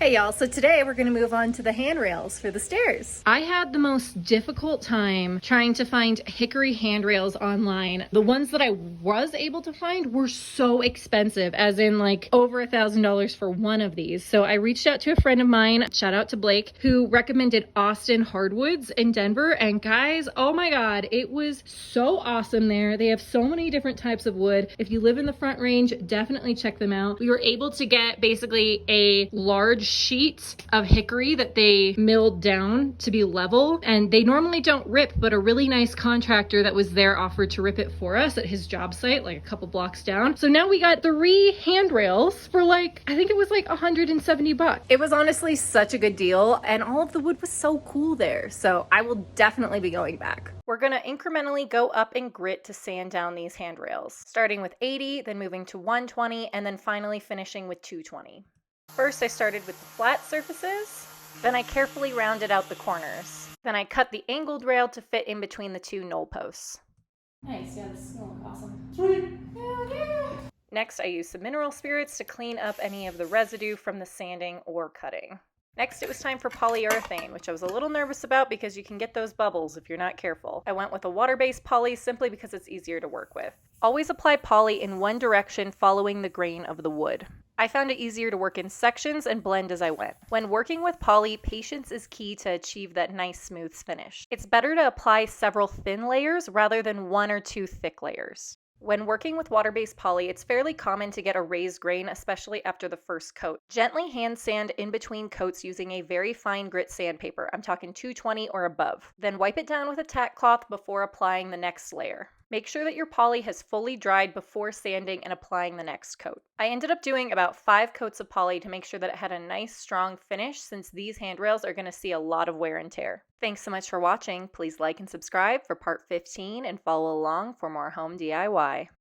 Hey y'all, so today we're going to move on to the handrails for the stairs. I had the most difficult time trying to find Hickory handrails online. The ones that I was able to find were so expensive, as in like over $1,000 for one of these. So I reached out to a friend of mine, shout out to Blake, who recommended Austin Hardwoods in Denver. And guys, oh my God, it was so awesome there. They have so many different types of wood. If you live in the Front Range, definitely check them out. We were able to get basically a large sheet of hickory that they milled down to be level, and they normally don't rip, but a really nice contractor that was there offered to rip it for us at his job site like a couple blocks down. So now we got 3 handrails for like, I think it was like $170. It was honestly such a good deal, and all of the wood was so cool there, so I will definitely be going back. We're gonna incrementally go up in grit to sand down these handrails, starting with 80, then moving to 120, and then finally finishing with 220. First, I started with the flat surfaces, then I carefully rounded out the corners. Then I cut the angled rail to fit in between the 2 knoll posts. Nice, yeah, this is gonna look awesome. Sweet! Next, I used some mineral spirits to clean up any of the residue from the sanding or cutting. Next, it was time for polyurethane, which I was a little nervous about because you can get those bubbles if you're not careful. I went with a water-based poly simply because it's easier to work with. Always apply poly in one direction following the grain of the wood. I found it easier to work in sections and blend as I went. When working with poly, patience is key to achieve that nice smooth finish. It's better to apply several thin layers rather than 1 or 2 thick layers. When working with water-based poly, it's fairly common to get a raised grain, especially after the first coat. Gently hand sand in between coats using a very fine grit sandpaper. I'm talking 220 or above. Then wipe it down with a tack cloth before applying the next layer. Make sure that your poly has fully dried before sanding and applying the next coat. I ended up doing about 5 coats of poly to make sure that it had a nice strong finish, since these handrails are going to see a lot of wear and tear. Thanks so much for watching. Please like and subscribe for part 15 and follow along for more home DIY.